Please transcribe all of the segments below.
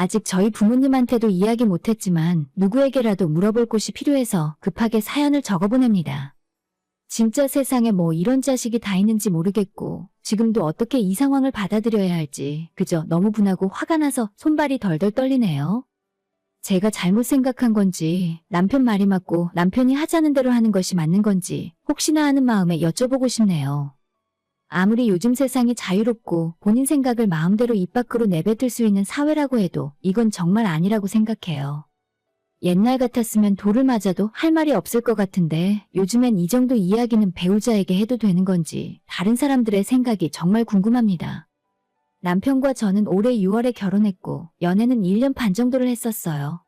아직 저희 부모님한테도 이야기 못했지만 누구에게라도 물어볼 곳이 필요해서 급하게 사연을 적어보냅니다. 진짜 세상에 뭐 이런 자식이 다 있는지 모르겠고 지금도 어떻게 이 상황을 받아들여야 할지 그저 너무 분하고 화가 나서 손발이 덜덜 떨리네요. 제가 잘못 생각한 건지 남편 말이 맞고 남편이 하자는 대로 하는 것이 맞는 건지 혹시나 하는 마음에 여쭤보고 싶네요. 아무리 요즘 세상이 자유롭고 본인 생각을 마음대로 입 밖으로 내뱉을 수 있는 사회라고 해도 이건 정말 아니라고 생각해요. 옛날 같았으면 돌을 맞아도 할 말이 없을 것 같은데 요즘엔 이 정도 이야기는 배우자에게 해도 되는 건지 다른 사람들의 생각이 정말 궁금합니다. 남편과 저는 올해 6월에 결혼했고 연애는 1년 반 정도를 했었어요.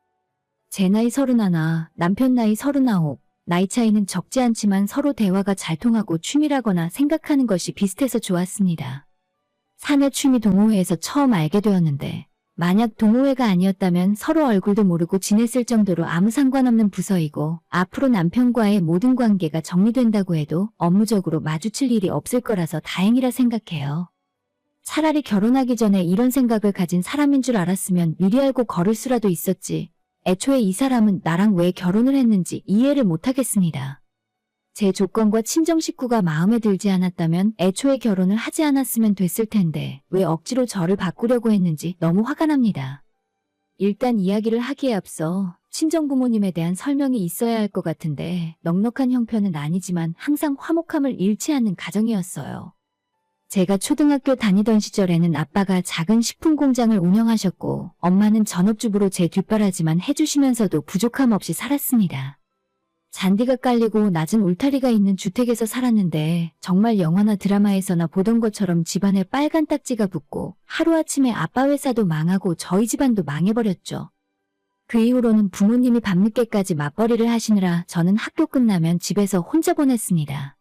제 나이 31, 남편 나이 39, 나이 차이는 적지 않지만 서로 대화가 잘 통하고 취미라거나 생각하는 것이 비슷해서 좋았습니다. 사내 취미 동호회에서 처음 알게 되었는데 만약 동호회가 아니었다면 서로 얼굴도 모르고 지냈을 정도로 아무 상관없는 부서이고 앞으로 남편과의 모든 관계가 정리된다고 해도 업무적으로 마주칠 일이 없을 거라서 다행이라 생각해요. 차라리 결혼하기 전에 이런 생각을 가진 사람인 줄 알았으면 미리 알고 걸을 수라도 있었지. 애초에 이 사람은 나랑 왜 결혼을 했는지 이해를 못하겠습니다. 제 조건과 친정 식구가 마음에 들지 않았다면 애초에 결혼을 하지 않았으면 됐을 텐데 왜 억지로 저를 바꾸려고 했는지 너무 화가 납니다. 일단 이야기를 하기에 앞서 친정 부모님에 대한 설명이 있어야 할 것 같은데 넉넉한 형편은 아니지만 항상 화목함을 잃지 않는 가정이었어요. 제가 초등학교 다니던 시절에는 아빠가 작은 식품 공장을 운영하셨고 엄마는 전업주부로 제 뒷바라지만 해주시면서도 부족함 없이 살았습니다. 잔디가 깔리고 낮은 울타리가 있는 주택에서 살았는데 정말 영화나 드라마에서나 보던 것처럼 집안에 빨간 딱지가 붙고 하루아침에 아빠 회사도 망하고 저희 집안도 망해버렸죠. 그 이후로는 부모님이 밤늦게까지 맞벌이를 하시느라 저는 학교 끝나면 집에서 혼자 보냈습니다.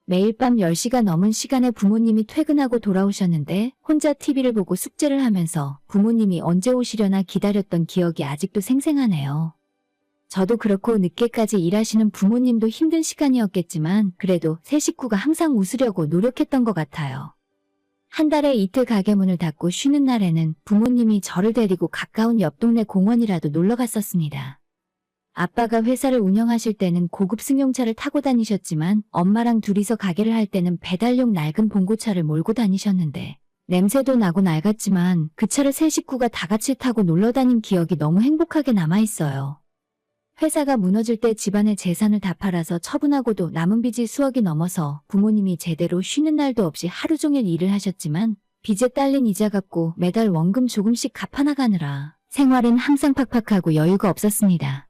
매일 밤 10시가 넘은 시간에 부모님이 퇴근하고 돌아오셨는데 혼자 TV를 보고 숙제를 하면서 부모님이 언제 오시려나 기다렸던 기억이 아직도 생생하네요. 저도 그렇고 늦게까지 일하시는 부모님도 힘든 시간이었겠지만 그래도 세 식구가 항상 웃으려고 노력했던 것 같아요. 한 달에 이틀 가게 문을 닫고 쉬는 날에는 부모님이 저를 데리고 가까운 옆 동네 공원이라도 놀러 갔었습니다. 아빠가 회사를 운영하실 때는 고급 승용차를 타고 다니셨지만 엄마랑 둘이서 가게를 할 때는 배달용 낡은 봉고차를 몰고 다니셨는데 냄새도 나고 낡았지만 그 차를 세 식구가 다 같이 타고 놀러 다닌 기억이 너무 행복하게 남아있어요. 회사가 무너질 때 집안의 재산을 다 팔아서 처분하고도 남은 빚이 수억이 넘어서 부모님이 제대로 쉬는 날도 없이 하루 종일 일을 하셨지만 빚에 딸린 이자 갚고 매달 원금 조금씩 갚아나가느라 생활은 항상 팍팍하고 여유가 없었습니다.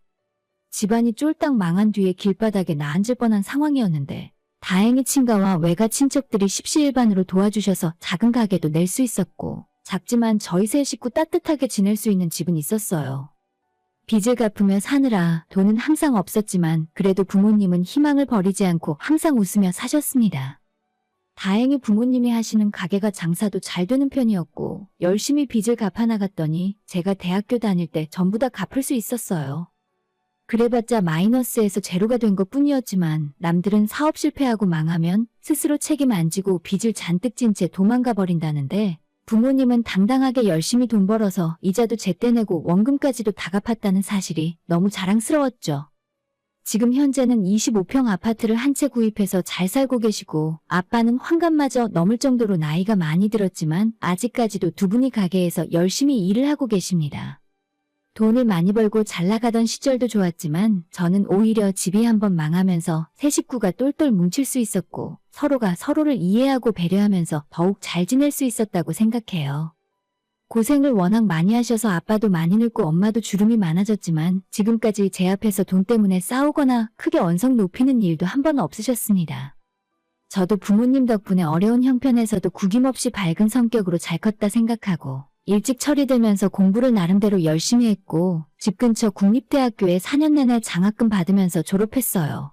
집안이 쫄딱 망한 뒤에 길바닥에 나앉을 뻔한 상황이었는데 다행히 친가와 외가 친척들이 십시일반으로 도와주셔서 작은 가게도 낼 수 있었고 작지만 저희 세 식구 따뜻하게 지낼 수 있는 집은 있었어요. 빚을 갚으며 사느라 돈은 항상 없었지만 그래도 부모님은 희망을 버리지 않고 항상 웃으며 사셨습니다. 다행히 부모님이 하시는 가게가 장사도 잘 되는 편이었고 열심히 빚을 갚아나갔더니 제가 대학교 다닐 때 전부 다 갚을 수 있었어요. 그래봤자 마이너스에서 제로가 된 것뿐이었지만 남들은 사업 실패하고 망하면 스스로 책임 안 지고 빚을 잔뜩 진 채 도망가 버린다는데 부모님은 당당하게 열심히 돈 벌어서 이자도 제때 내고 원금까지도 다 갚았다는 사실이 너무 자랑스러웠죠. 지금 현재는 25평 아파트를 한 채 구입해서 잘 살고 계시고 아빠는 환갑마저 넘을 정도로 나이가 많이 들었지만 아직까지도 두 분이 가게에서 열심히 일을 하고 계십니다. 돈을 많이 벌고 잘 나가던 시절도 좋았지만 저는 오히려 집이 한번 망하면서 세 식구가 똘똘 뭉칠 수 있었고 서로가 서로를 이해하고 배려하면서 더욱 잘 지낼 수 있었다고 생각해요. 고생을 워낙 많이 하셔서 아빠도 많이 늙고 엄마도 주름이 많아졌지만 지금까지 제 앞에서 돈 때문에 싸우거나 크게 언성 높이는 일도 한 번 없으셨습니다. 저도 부모님 덕분에 어려운 형편에서도 구김없이 밝은 성격으로 잘 컸다 생각하고 일찍 처리되면서 공부를 나름대로 열심히 했고 집 근처 국립대학교에 4년 내내 장학금 받으면서 졸업했어요.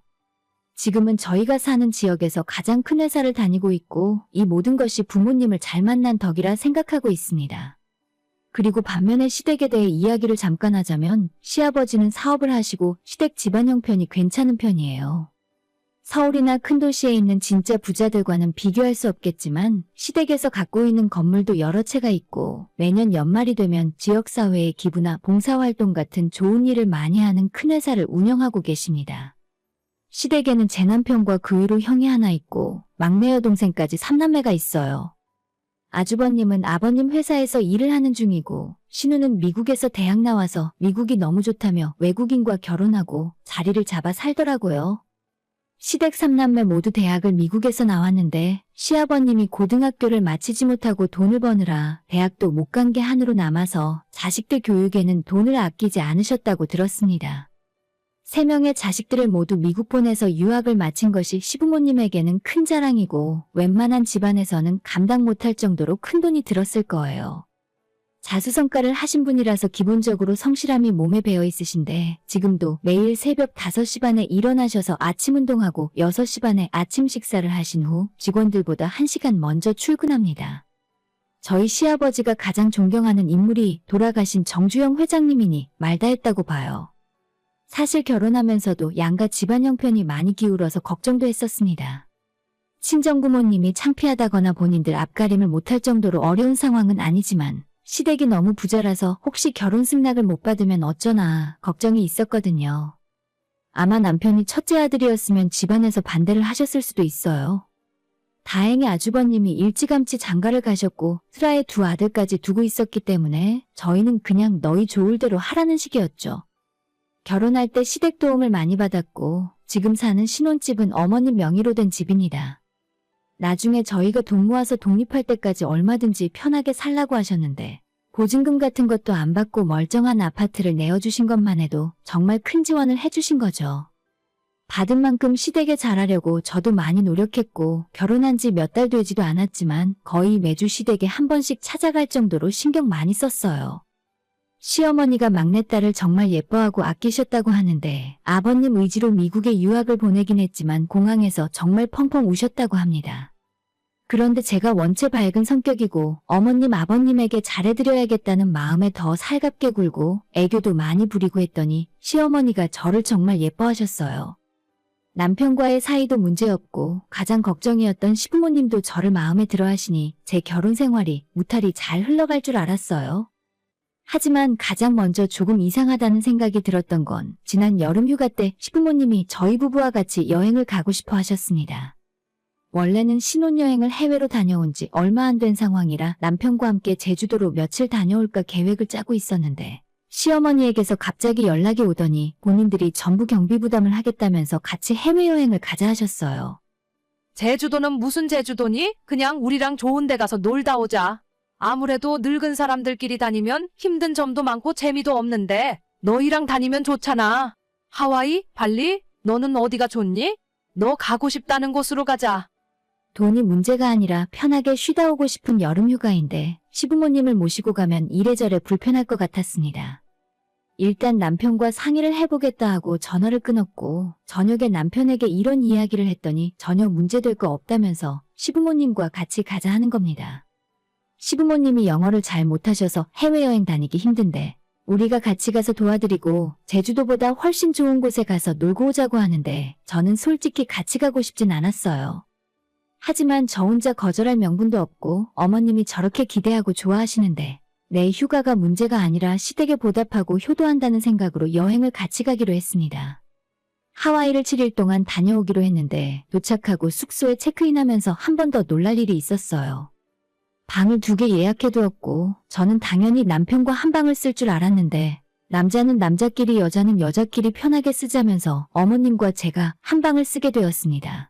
지금은 저희가 사는 지역에서 가장 큰 회사를 다니고 있고 이 모든 것이 부모님을 잘 만난 덕이라 생각하고 있습니다. 그리고 반면에 시댁에 대해 이야기를 잠깐 하자면 시아버지는 사업을 하시고 시댁 집안 형편이 괜찮은 편이에요. 서울이나 큰 도시에 있는 진짜 부자들과는 비교할 수 없겠지만 시댁에서 갖고 있는 건물도 여러 채가 있고 매년 연말이 되면 지역사회의 기부나 봉사활동 같은 좋은 일을 많이 하는 큰 회사를 운영하고 계십니다. 시댁에는 제 남편과 그 위로 형이 하나 있고 막내 여동생까지 3남매가 있어요. 아주버님은 아버님 회사에서 일을 하는 중이고 신우는 미국에서 대학 나와서 미국이 너무 좋다며 외국인과 결혼하고 자리를 잡아 살더라고요. 시댁 3남매 모두 대학을 미국에서 나왔는데 시아버님이 고등학교를 마치지 못하고 돈을 버느라 대학도 못 간 게 한으로 남아서 자식들 교육에는 돈을 아끼지 않으셨다고 들었습니다. 3명의 자식들을 모두 미국 보내서 유학을 마친 것이 시부모님에게는 큰 자랑이고 웬만한 집안에서는 감당 못할 정도로 큰 돈이 들었을 거예요. 자수성가를 하신 분이라서 기본적으로 성실함이 몸에 배어 있으신데 지금도 매일 새벽 5시 반에 일어나셔서 아침 운동하고 6시 반에 아침 식사를 하신 후 직원들보다 1시간 먼저 출근합니다. 저희 시아버지가 가장 존경하는 인물이 돌아가신 정주영 회장님이니 말다했다고 봐요. 사실 결혼하면서도 양가 집안 형편이 많이 기울어서 걱정도 했었습니다. 친정부모님이 창피하다거나 본인들 앞가림을 못할 정도로 어려운 상황은 아니지만 시댁이 너무 부자라서 혹시 결혼 승낙을 못 받으면 어쩌나 걱정이 있었거든요. 아마 남편이 첫째 아들이었으면 집안에서 반대를 하셨을 수도 있어요. 다행히 아주버님이 일찌감치 장가를 가셨고 슬아의 2 아들까지 두고 있었기 때문에 저희는 그냥 너희 좋을 대로 하라는 식이었죠. 결혼할 때 시댁 도움을 많이 받았고 지금 사는 신혼집은 어머님 명의로 된 집입니다. 나중에 저희가 돈 모아서 독립할 때까지 얼마든지 편하게 살라고 하셨는데 보증금 같은 것도 안 받고 멀쩡한 아파트를 내어주신 것만 해도 정말 큰 지원을 해주신 거죠. 받은 만큼 시댁에 잘하려고 저도 많이 노력했고 결혼한 지 몇 달 되지도 않았지만 거의 매주 시댁에 한 번씩 찾아갈 정도로 신경 많이 썼어요. 시어머니가 막내딸을 정말 예뻐하고 아끼셨다고 하는데 아버님 의지로 미국에 유학을 보내긴 했지만 공항에서 정말 펑펑 우셨다고 합니다. 그런데 제가 원체 밝은 성격이고 어머님 아버님에게 잘해드려야겠다는 마음에 더 살갑게 굴고 애교도 많이 부리고 했더니 시어머니가 저를 정말 예뻐하셨어요. 남편과의 사이도 문제였고 가장 걱정이었던 시부모님도 저를 마음에 들어 하시니 제 결혼 생활이 무탈히 잘 흘러갈 줄 알았어요. 하지만 가장 먼저 조금 이상하다는 생각이 들었던 건 지난 여름 휴가 때 시부모님이 저희 부부와 같이 여행을 가고 싶어 하셨습니다. 원래는 신혼여행을 해외로 다녀온 지 얼마 안 된 상황이라 남편과 함께 제주도로 며칠 다녀올까 계획을 짜고 있었는데 시어머니에게서 갑자기 연락이 오더니 본인들이 전부 경비 부담을 하겠다면서 같이 해외여행을 가자 하셨어요. 제주도는 무슨 제주도니? 그냥 우리랑 좋은 데 가서 놀다 오자. 아무래도 늙은 사람들끼리 다니면 힘든 점도 많고 재미도 없는데 너희랑 다니면 좋잖아. 하와이? 발리? 너는 어디가 좋니? 너 가고 싶다는 곳으로 가자. 돈이 문제가 아니라 편하게 쉬다 오고 싶은 여름 휴가인데 시부모님을 모시고 가면 이래저래 불편할 것 같았습니다. 일단 남편과 상의를 해보겠다 하고 전화를 끊었고 저녁에 남편에게 이런 이야기를 했더니 전혀 문제될 거 없다면서 시부모님과 같이 가자 하는 겁니다. 시부모님이 영어를 잘 못하셔서 해외여행 다니기 힘든데 우리가 같이 가서 도와드리고 제주도보다 훨씬 좋은 곳에 가서 놀고 오자고 하는데 저는 솔직히 같이 가고 싶진 않았어요. 하지만 저 혼자 거절할 명분도 없고 어머님이 저렇게 기대하고 좋아하시는데 내 휴가가 문제가 아니라 시댁에 보답하고 효도한다는 생각으로 여행을 같이 가기로 했습니다. 하와이를 7일 동안 다녀오기로 했는데 도착하고 숙소에 체크인하면서 한 번 더 놀랄 일이 있었어요. 방을 2개 예약해두었고 저는 당연히 남편과 한 방을 쓸 줄 알았는데 남자는 남자끼리 여자는 여자끼리 편하게 쓰자면서 어머님과 제가 한 방을 쓰게 되었습니다.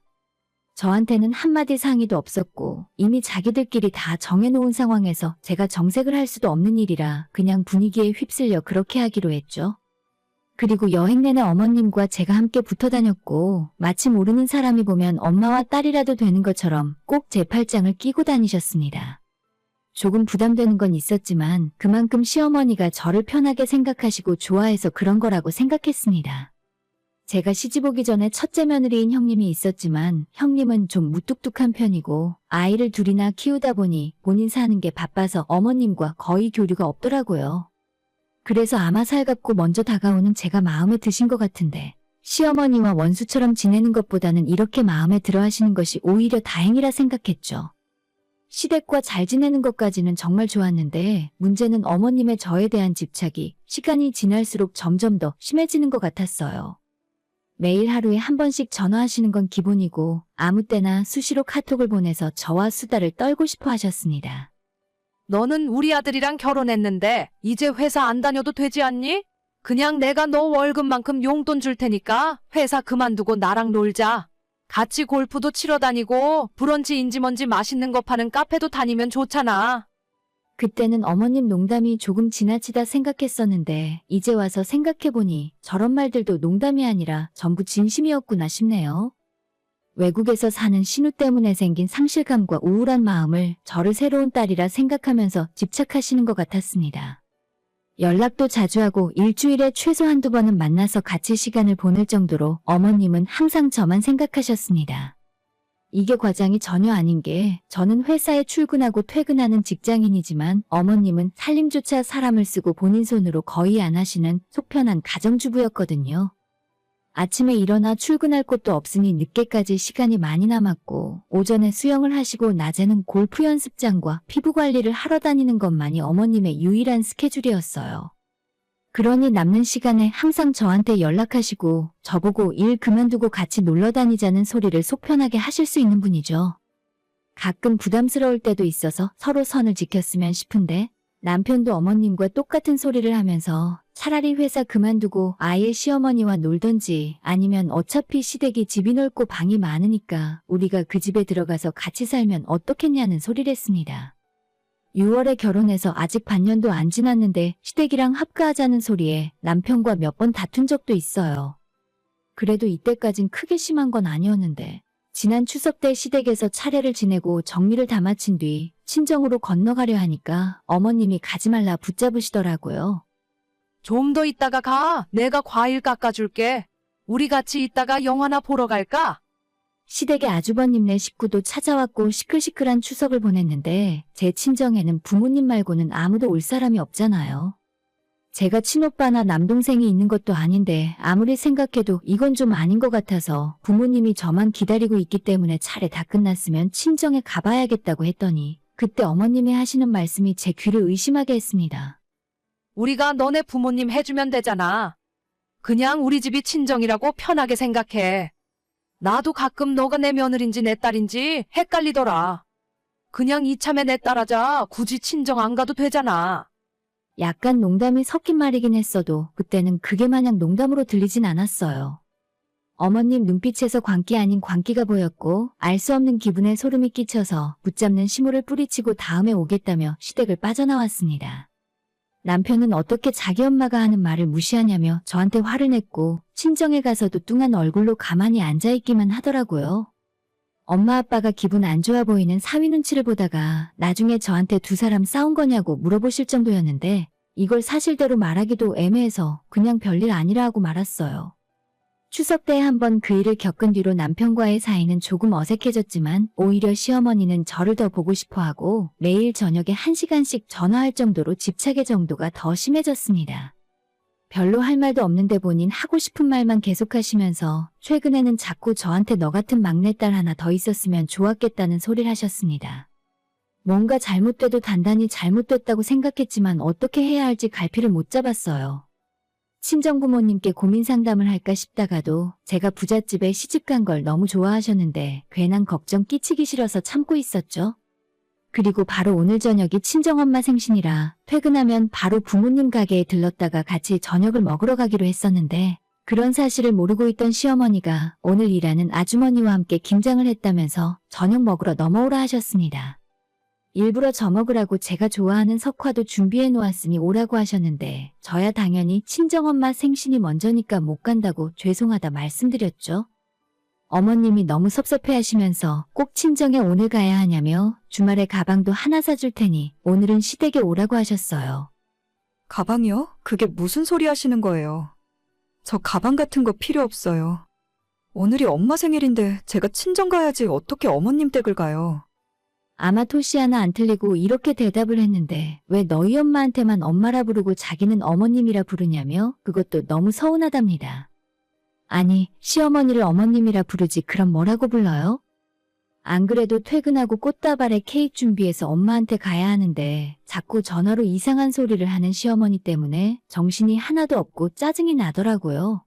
저한테는 한마디 상의도 없었고 이미 자기들끼리 다 정해놓은 상황에서 제가 정색을 할 수도 없는 일이라 그냥 분위기에 휩쓸려 그렇게 하기로 했죠. 그리고 여행 내내 어머님과 제가 함께 붙어 다녔고 마치 모르는 사람이 보면 엄마와 딸이라도 되는 것처럼 꼭 제 팔짱을 끼고 다니셨습니다. 조금 부담되는 건 있었지만 그만큼 시어머니가 저를 편하게 생각하시고 좋아해서 그런 거라고 생각했습니다. 제가 시집 오기 전에 첫째 며느리인 형님이 있었지만 형님은 좀 무뚝뚝한 편이고 아이를 2이나 키우다 보니 본인 사는 게 바빠서 어머님과 거의 교류가 없더라고요. 그래서 아마 살갑고 먼저 다가오는 제가 마음에 드신 것 같은데 시어머니와 원수처럼 지내는 것보다는 이렇게 마음에 들어 하시는 것이 오히려 다행이라 생각했죠. 시댁과 잘 지내는 것까지는 정말 좋았는데 문제는 어머님의 저에 대한 집착이 시간이 지날수록 점점 더 심해지는 것 같았어요. 매일 하루에 한 번씩 전화하시는 건 기본이고 아무 때나 수시로 카톡을 보내서 저와 수다를 떨고 싶어 하셨습니다. 너는 우리 아들이랑 결혼했는데 이제 회사 안 다녀도 되지 않니? 그냥 내가 너 월급만큼 용돈 줄 테니까 회사 그만두고 나랑 놀자. 같이 골프도 치러 다니고 브런치인지 뭔지 맛있는 거 파는 카페도 다니면 좋잖아. 그때는 어머님 농담이 조금 지나치다 생각했었는데 이제 와서 생각해보니 저런 말들도 농담이 아니라 전부 진심이었구나 싶네요. 외국에서 사는 신우 때문에 생긴 상실감과 우울한 마음을 저를 새로운 딸이라 생각하면서 집착하시는 것 같았습니다. 연락도 자주 하고 일주일에 최소 한두 번은 만나서 같이 시간을 보낼 정도로 어머님은 항상 저만 생각하셨습니다. 이게 과장이 전혀 아닌 게 저는 회사에 출근하고 퇴근하는 직장인이지만 어머님은 살림조차 사람을 쓰고 본인 손으로 거의 안 하시는 속편한 가정주부였거든요. 아침에 일어나 출근할 곳도 없으니 늦게까지 시간이 많이 남았고 오전에 수영을 하시고 낮에는 골프 연습장과 피부 관리를 하러 다니는 것만이 어머님의 유일한 스케줄이었어요. 그러니 남는 시간에 항상 저한테 연락하시고 저보고 일 그만두고 같이 놀러 다니자는 소리를 속편하게 하실 수 있는 분이죠. 가끔 부담스러울 때도 있어서 서로 선을 지켰으면 싶은데 남편도 어머님과 똑같은 소리를 하면서 차라리 회사 그만두고 아예 시어머니와 놀던지 아니면 어차피 시댁이 집이 넓고 방이 많으니까 우리가 그 집에 들어가서 같이 살면 어떻겠냐는 소리를 했습니다. 6월에 결혼해서 아직 반년도 안 지났는데 시댁이랑 합가하자는 소리에 남편과 몇 번 다툰 적도 있어요. 그래도 이때까진 크게 심한 건 아니었는데 지난 추석 때 시댁에서 차례를 지내고 정리를 다 마친 뒤 친정으로 건너가려 하니까 어머님이 가지 말라 붙잡으시더라고요. 좀 더 있다가 가. 내가 과일 깎아줄게. 우리 같이 있다가 영화나 보러 갈까? 시댁의 아주버님네 식구도 찾아왔고 시끌시끌한 추석을 보냈는데 제 친정에는 부모님 말고는 아무도 올 사람이 없잖아요. 제가 친오빠나 남동생이 있는 것도 아닌데 아무리 생각해도 이건 좀 아닌 것 같아서 부모님이 저만 기다리고 있기 때문에 차례 다 끝났으면 친정에 가봐야겠다고 했더니 그때 어머님이 하시는 말씀이 제 귀를 의심하게 했습니다. 우리가 너네 부모님 해주면 되잖아. 그냥 우리 집이 친정이라고 편하게 생각해. 나도 가끔 너가 내 며느린지 내 딸인지 헷갈리더라. 그냥 이참에 내 딸하자. 굳이 친정 안 가도 되잖아. 약간 농담이 섞인 말이긴 했어도 그때는 그게 마냥 농담으로 들리진 않았어요. 어머님 눈빛에서 광기 아닌 광기가 보였고 알 수 없는 기분에 소름이 끼쳐서 붙잡는 시무를 뿌리치고 다음에 오겠다며 시댁을 빠져나왔습니다. 남편은 어떻게 자기 엄마가 하는 말을 무시하냐며 저한테 화를 냈고 친정에 가서도 뚱한 얼굴로 가만히 앉아있기만 하더라고요. 엄마 아빠가 기분 안 좋아 보이는 사위 눈치를 보다가 나중에 저한테 두 사람 싸운 거냐고 물어보실 정도였는데 이걸 사실대로 말하기도 애매해서 그냥 별일 아니라 하고 말았어요. 추석 때 한번 그 일을 겪은 뒤로 남편과의 사이는 조금 어색해졌지만 오히려 시어머니는 저를 더 보고 싶어하고 매일 저녁에 1시간씩 전화할 정도로 집착의 정도가 더 심해졌습니다. 별로 할 말도 없는데 본인 하고 싶은 말만 계속하시면서 최근에는 자꾸 저한테 너 같은 막내딸 하나 더 있었으면 좋았겠다는 소리를 하셨습니다. 뭔가 잘못돼도 단단히 잘못됐다고 생각했지만 어떻게 해야 할지 갈피를 못 잡았어요. 친정부모님께 고민 상담을 할까 싶다가도 제가 부잣집에 시집간 걸 너무 좋아하셨는데 괜한 걱정 끼치기 싫어서 참고 있었죠. 그리고 바로 오늘 저녁이 친정엄마 생신이라 퇴근하면 바로 부모님 가게에 들렀다가 같이 저녁을 먹으러 가기로 했었는데 그런 사실을 모르고 있던 시어머니가 오늘 일하는 아주머니와 함께 김장을 했다면서 저녁 먹으러 넘어오라 하셨습니다. 일부러 저 먹으라고 제가 좋아하는 석화도 준비해 놓았으니 오라고 하셨는데 저야 당연히 친정엄마 생신이 먼저니까 못 간다고 죄송하다 말씀드렸죠. 어머님이 너무 섭섭해하시면서 꼭 친정에 오늘 가야 하냐며 주말에 가방도 하나 사줄 테니 오늘은 시댁에 오라고 하셨어요. 가방이요? 그게 무슨 소리 하시는 거예요? 저 가방 같은 거 필요 없어요. 오늘이 엄마 생일인데 제가 친정 가야지 어떻게 어머님 댁을 가요. 아마 토시 하나 안 틀리고 이렇게 대답을 했는데 왜 너희 엄마한테만 엄마라 부르고 자기는 어머님이라 부르냐며 그것도 너무 서운하답니다. 아니, 시어머니를 어머님이라 부르지 그럼 뭐라고 불러요? 안 그래도 퇴근하고 꽃다발에 케이크 준비해서 엄마한테 가야 하는데 자꾸 전화로 이상한 소리를 하는 시어머니 때문에 정신이 하나도 없고 짜증이 나더라고요.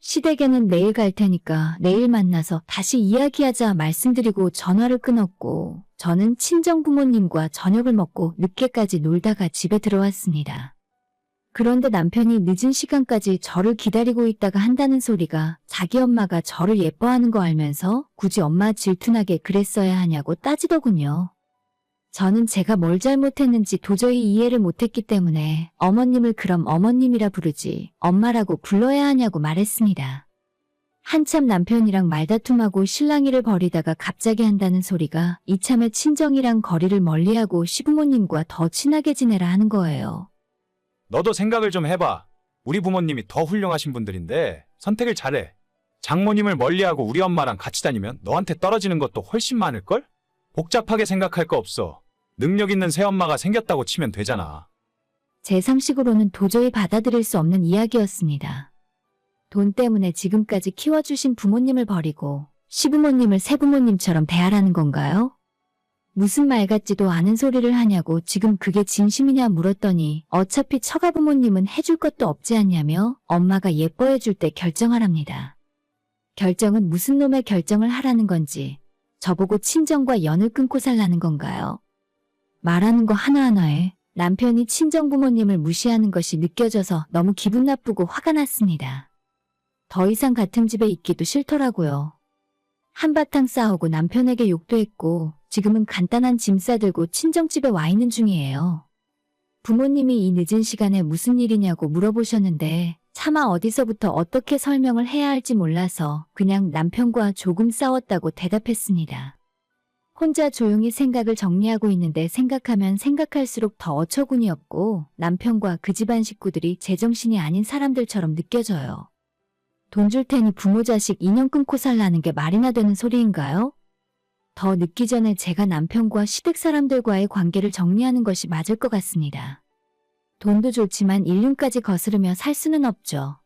시댁에는 내일 갈 테니까 내일 만나서 다시 이야기하자 말씀드리고 전화를 끊었고 저는 친정 부모님과 저녁을 먹고 늦게까지 놀다가 집에 들어왔습니다. 그런데 남편이 늦은 시간까지 저를 기다리고 있다가 한다는 소리가 자기 엄마가 저를 예뻐하는 거 알면서 굳이 엄마 질투나게 그랬어야 하냐고 따지더군요. 저는 제가 뭘 잘못했는지 도저히 이해를 못했기 때문에 어머님을 그럼 어머님이라 부르지 엄마라고 불러야 하냐고 말했습니다. 한참 남편이랑 말다툼하고 실랑이를 벌이다가 갑자기 한다는 소리가 이참에 친정이랑 거리를 멀리하고 시부모님과 더 친하게 지내라 하는 거예요. 너도 생각을 좀 해봐. 우리 부모님이 더 훌륭하신 분들인데 선택을 잘해. 장모님을 멀리하고 우리 엄마랑 같이 다니면 너한테 떨어지는 것도 훨씬 많을걸? 복잡하게 생각할 거 없어. 능력 있는 새엄마가 생겼다고 치면 되잖아. 제 상식으로는 도저히 받아들일 수 없는 이야기였습니다. 돈 때문에 지금까지 키워주신 부모님을 버리고 시부모님을 새부모님처럼 대하라는 건가요? 무슨 말 같지도 않은 소리를 하냐고 지금 그게 진심이냐 물었더니 어차피 처가부모님은 해줄 것도 없지 않냐며 엄마가 예뻐해줄 때 결정하랍니다. 결정은 무슨 놈의 결정을 하라는 건지 저보고 친정과 연을 끊고 살라는 건가요? 말하는 거 하나하나에 남편이 친정부모님을 무시하는 것이 느껴져서 너무 기분 나쁘고 화가 났습니다. 더 이상 같은 집에 있기도 싫더라고요. 한바탕 싸우고 남편에게 욕도 했고 지금은 간단한 짐 싸들고 친정집에 와 있는 중이에요. 부모님이 이 늦은 시간에 무슨 일이냐고 물어보셨는데 차마 어디서부터 어떻게 설명을 해야 할지 몰라서 그냥 남편과 조금 싸웠다고 대답했습니다. 혼자 조용히 생각을 정리하고 있는데 생각하면 생각할수록 더 어처구니없고 남편과 그 집안 식구들이 제정신이 아닌 사람들처럼 느껴져요. 돈 줄 테니 부모 자식 인연 끊고 살라는 게 말이나 되는 소리인가요? 더 늦기 전에 제가 남편과 시댁 사람들과의 관계를 정리하는 것이 맞을 것 같습니다. 돈도 좋지만 일륜까지 거스르며 살 수는 없죠.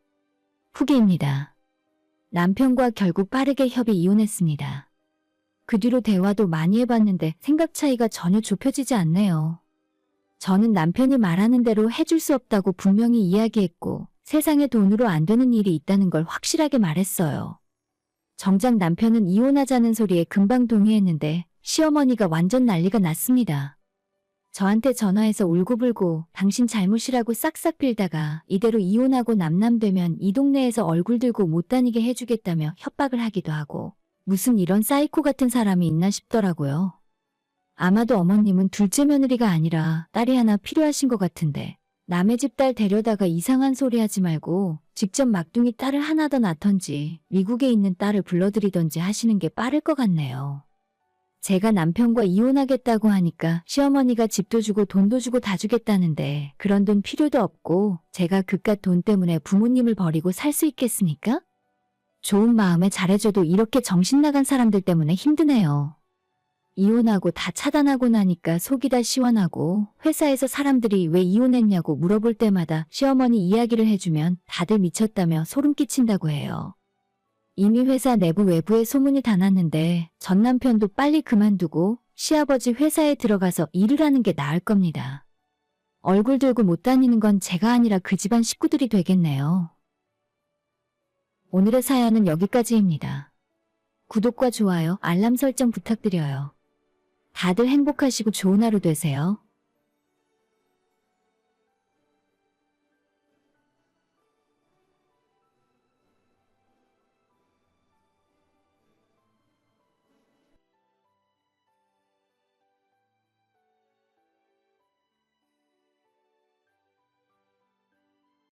후기입니다. 남편과 결국 빠르게 협의 이혼했습니다. 그 뒤로 대화도 많이 해봤는데 생각 차이가 전혀 좁혀지지 않네요. 저는 남편이 말하는 대로 해줄 수 없다고 분명히 이야기했고 세상에 돈으로 안 되는 일이 있다는 걸 확실하게 말했어요. 정작 남편은 이혼하자는 소리에 금방 동의했는데 시어머니가 완전 난리가 났습니다. 저한테 전화해서 울고불고 당신 잘못이라고 싹싹 빌다가 이대로 이혼하고 남남되면 이 동네에서 얼굴 들고 못 다니게 해주겠다며 협박을 하기도 하고 무슨 이런 사이코 같은 사람이 있나 싶더라고요. 아마도 어머님은 둘째 며느리가 아니라 딸이 하나 필요하신 것 같은데 남의 집 딸 데려다가 이상한 소리 하지 말고 직접 막둥이 딸을 하나 더 낳던지 미국에 있는 딸을 불러들이던지 하시는 게 빠를 것 같네요. 제가 남편과 이혼하겠다고 하니까 시어머니가 집도 주고 돈도 주고 다 주겠다는데 그런 돈 필요도 없고 제가 그깟 돈 때문에 부모님을 버리고 살 수 있겠습니까? 좋은 마음에 잘해줘도 이렇게 정신 나간 사람들 때문에 힘드네요. 이혼하고 다 차단하고 나니까 속이 다 시원하고 회사에서 사람들이 왜 이혼했냐고 물어볼 때마다 시어머니 이야기를 해주면 다들 미쳤다며 소름 끼친다고 해요. 이미 회사 내부 외부에 소문이 다 났는데 전 남편도 빨리 그만두고 시아버지 회사에 들어가서 일을 하는 게 나을 겁니다. 얼굴 들고 못 다니는 건 제가 아니라 그 집안 식구들이 되겠네요. 오늘의 사연은 여기까지입니다. 구독과 좋아요, 알람 설정 부탁드려요. 다들 행복하시고 좋은 하루 되세요.